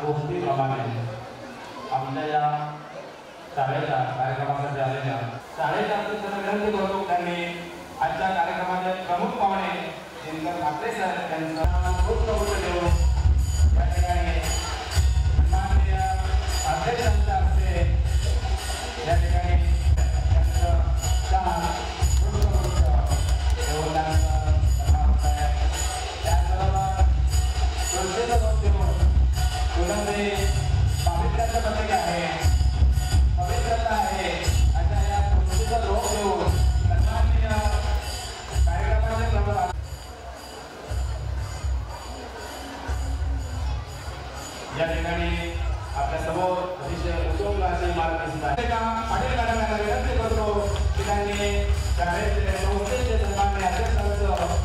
गोष्टीप्रमाणे आमच्या या शाळेच्या कार्यक्रमासाठी आलेल्या शाळेच्या अध्यक्षांना विनंती करतो त्यांनी आजच्या कार्यक्रमाचे प्रमुख पाहुणे दिनकर ठाकरे सर यांचा खूप देऊ या ठिकाणी माननीय अध्यक्षांच्या हस्ते या ठिकाणी या ठिकाणी आपल्या समोर अतिशय उत्तम असे मार्गदर्शन आहे पाटील मॅडमांना विनंती करतो की त्यांनी शाळेचे संस्थेचे सन्माननीय अध्यक्षांचं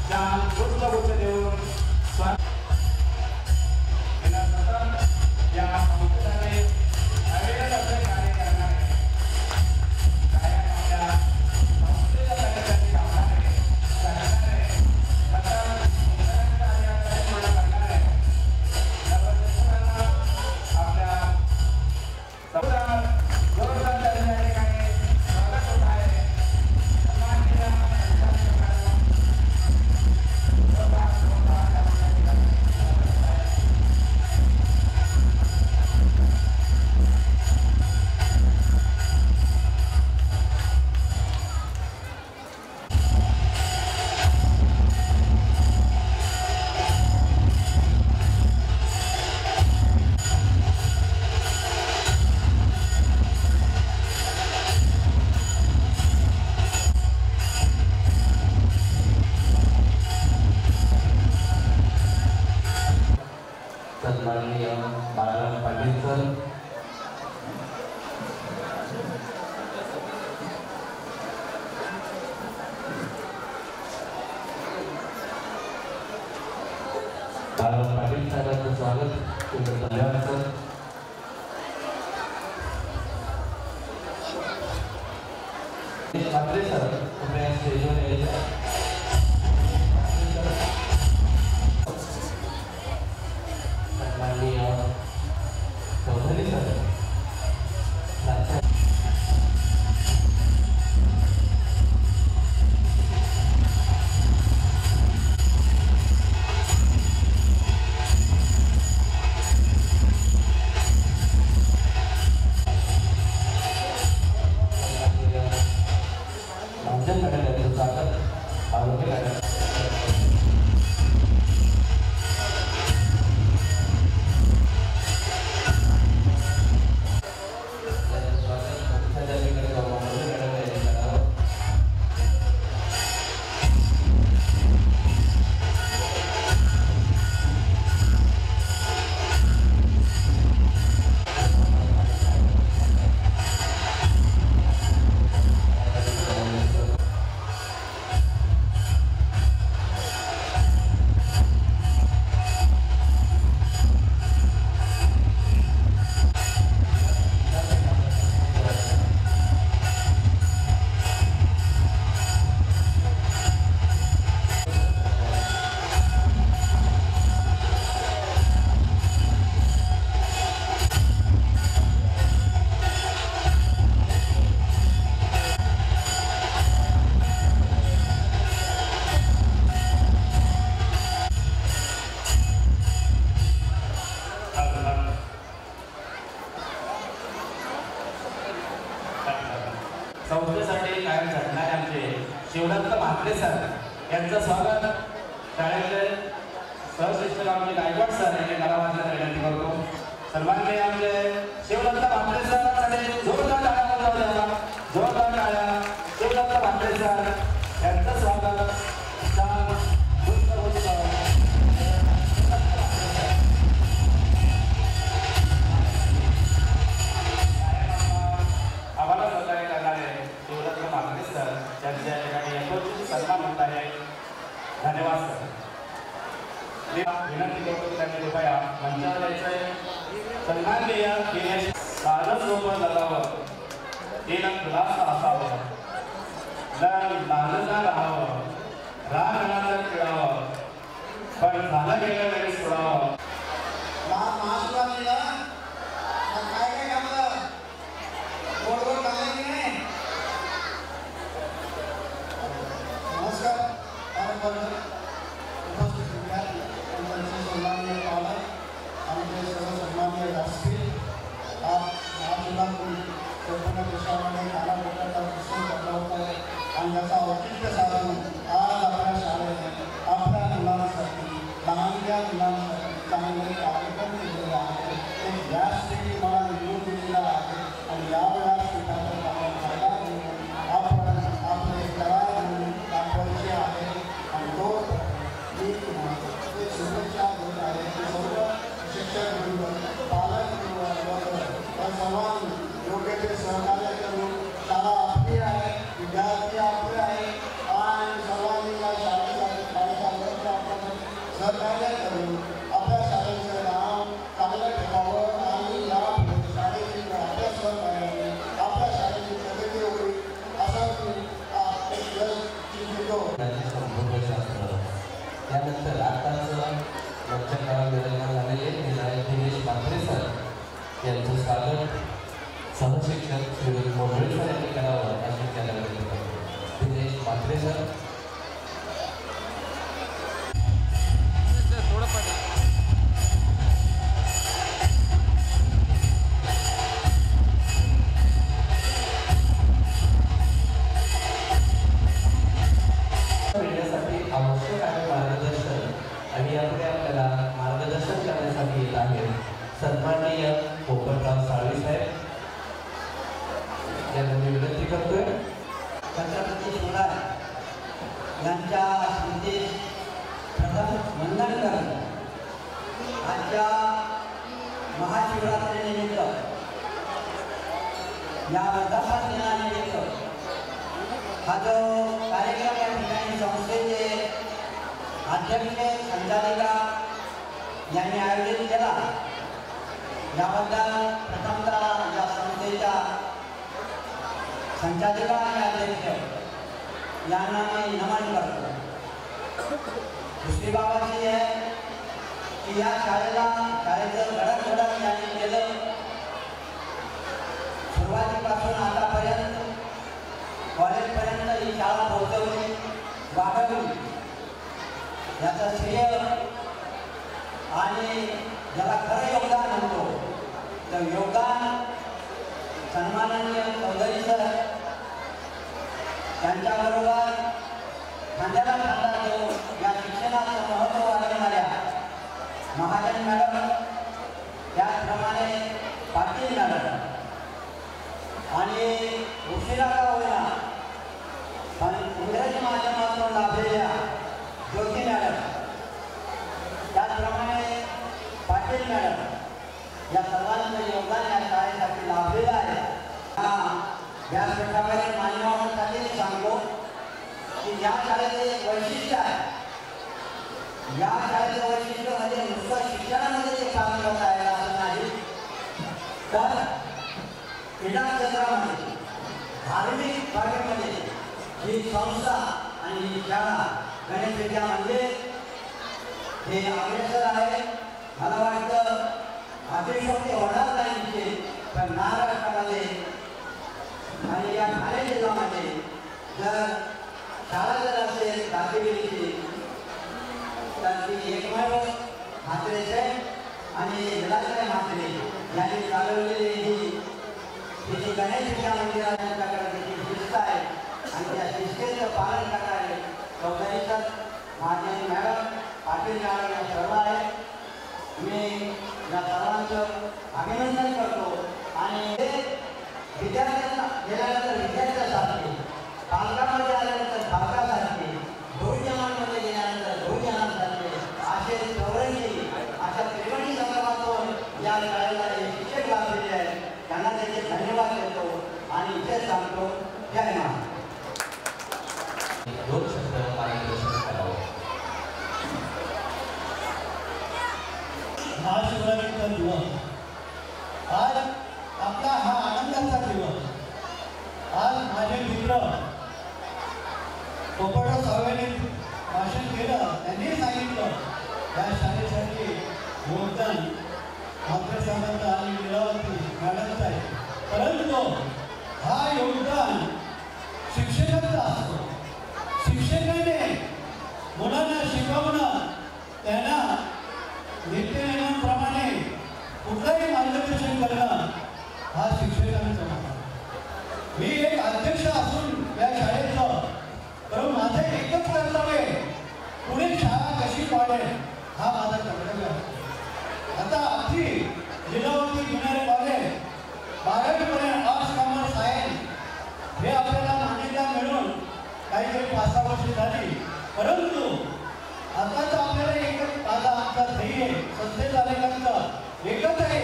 छान पुष्पगुच्छ देऊन या संस्थेसाठी अविरत असे कार्य करणारे कायम आपल्या संस्थेच्या कार्यासाठी कामणारे सन्माननीय बाळाराम पाटील सर, बाळाराम पाटील साहेबांचं स्वागत. धन्यवाद सर. ठाकरे सर तुम्ही स्टेजवर यायचं. माननीय चौधरी सर, आमच्याकडे स्वागत. आरोग्य संस्थेसाठी कायम झटणारे आमचे शिवदत्त म्हात्रे सर यांचं स्वागत. शाळेतले सहशिक्षक आमचे गायकवाड सर यांनी गावाला विनंती करतो. सन्माननीय आमचे शिवदत्त म्हात्रे सर जोरदार टाळ्या, जोरदार टाळ्या. शिवदत्त म्हात्रे सर यांचं स्वागत. आम्हाला सहकार्य करणारे शिवदत्त म्हात्रे सर यांच्या ठिकाणी यशस्वी सन्मान होत आहे. धन्यवाद सर. विनंती करतो त्यांनी कृपया मंचावर यायचं. सन्माननीय दिनेश कालस्वरूप जगावं, दिन खुलासा असावं, लालना राहावं, राग खेळावं, पण झालं गेलं वेळेस सोडावं. त्यानंतर आताच वरच्या काळात विराजमान झालेले दिनेश म्हात्रे सर यांचं स्वागत सहशिक्षक श्री मोंढळे सर यांनी करावं अशी त्याला विनंती करतो. दिनेश म्हात्रे सर. आवश्यक आहे मार्गदर्शन आणि यापुढे आपल्याला मार्गदर्शन करण्यासाठी येत आहे सन्माननीय पोपटराव साळवी साहेब यांना मी विनंती करतोय. छत्रपती शिवराय यांच्या स्मृतीस प्रथम वंदन करतो. आजच्या महाशिवरात्रीनिमित्त या वर्धापन दिनानिमित्त हा जो कार्यक्रम या ठिकाणी संस्थेचे अध्यक्ष संचालिका यांनी आयोजित केला याबद्दल प्रथमतः या संस्थेच्या संचालिका आणि अध्यक्ष यांना मी नमन करतो. दुसरी बाब अशी आहे की या शाळेचं घडण यांनी केलं. सुरुवातीपासून आतापर्यंत कॉलेजपर्यंत ही शाळा पोहोचवली वाढवली याचं श्रेय आणि ज्याला खरं योगदान म्हणतो तर योगदान सन्माननीय चौधरी सर त्यांच्याबरोबर खांद्याला खांदा देऊन या शिक्षणाचं महत्त्व वाढवणाऱ्या महाजन मॅडम त्याचप्रमाणे पाटील मॅडम आणि उशिरा का होईना पण इंग्रजी माध्यमातून लाभलेल्या ज्योती मॅडम त्याचप्रमाणे पाटील मॅडम या सर्वांचं योगदान या शाळेसाठी लाभलेलं आहे. व्यासपीठावरील मान्यवरांसाठी सांगतो की या शाळेचं एक वैशिष्ट्य आहे. या शाळेचं वैशिष्ट्य म्हणजे नुसतं शिक्षणामध्ये ते काम करत आहे असं नाही तर क्रीडा क्षेत्रामध्ये धार्मिक बागेमध्ये ही संस्था आणि ही शाळा गणेश विद्या मंदिर हे अग्रेसर आहे. मला वाटतं अतिशयोक्ती होणार नाही पण महाराष्ट्रामध्ये आणि या ठाणे जिल्ह्यामध्ये जर शाळा जर असेल दाखविलीची तर ती एकमेव म्हात्रे साहेब आणि विलासराव म्हात्रे यांनी चालवलेली ही जी गणेश विद्या मंदिराकडे जी शिस्त आहे आणि त्या शिस्तेचं पालन करणारे चौधरी सर माझे मॅडम पाटील मॅडम या सर्व आहे. मी या सर्वांचं अभिनंदन करतो आणि विद्यार्थ्यांना गेल्यानंतर विद्यार्थ्यांसाठी पालकांमध्ये आल्यानंतर पालकांसाठी ढोलजमांमध्ये गेल्यानंतर ढोलजनांसाठी असे चौरंगी अशा त्रिवेणी संगमातून या शाळेला हे शिक्षक लाभलेले आहेत त्यांना त्याचे धन्यवाद देतो आणि इथे सांगतो जय महाराज. दोन शब्द मार्गदर्शन करावं. महाशिवरात्रीचा दिवस आज आपला हा आनंदाचा दिवस. आज माझे मित्र पोपटराव साळवेंनी भाषण केलं. त्यांनी सांगितलं या शाळेसाठी योगदान म्हात्रे साहेबांचा आणि लीलावती मॅडमचा आहे, परंतु हा योगदान शिक्षकांचा असतो. शिक्षकाने मुलांना शिकवणं, त्यांना नित्यनेमाप्रमाणे कुठलंही मार्गदर्शन करणं हा शिक्षकांचा काम. मी एक अध्यक्ष असून या शाळेचं, परंतु माझं एकच कर्तव्य आहे, पुढे शाळा कशी वाढेल हा माझा कर्तव्य आहे. आता आपली लीलावती ज्युनियर कॉलेज 12वीपर्यंत आर्ट्स कॉमर्स सायन्स हे आपल्याला मान्यता मिळून काहीतरी 5-6 वर्ष झाली, परंतु आताच आपल्याला एकच माझा आमचा ध्येय संस्थेचा लेखांचा एकच आहे,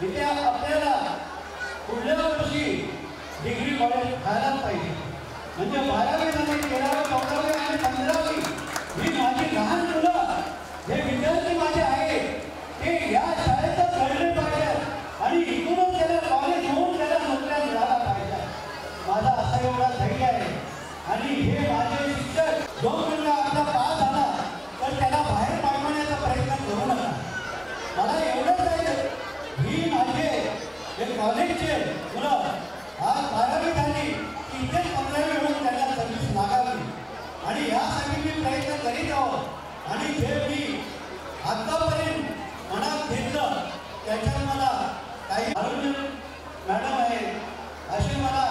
इथे आपल्याला पुढल्या वर्षी डिग्री कॉलेज व्हायलाच पाहिजे. म्हणजे 12वी झाली, 13वी, 14वी आणि 15वी ही माझी लहान मुलं, हे विद्यार्थी माझे आहेत, ते या शाळेतच घडले पाहिजे आणि इथूनच त्याला कॉलेज होऊन त्याला नोकऱ्या मिळाला पाहिजे. माझा असा एवढा ध्येय आहे. आणि हे माझे शिक्षक, जो मुलगा आपला पास झाला तर त्याला बाहेर पाठवण्याचा प्रयत्न करू नका. मला एवढंच आहे, ही माझे हे कॉलेजचे मुलं आज 12वी झाली की इथेच 15वी होऊन त्यांना सर्व्हिस लागावी आणि यासाठी मी प्रयत्न करीत आहोत. आणि जे मी आतापर्यंत मनात घेतलं त्याच्यात मला काही मॅडम आहे असे मला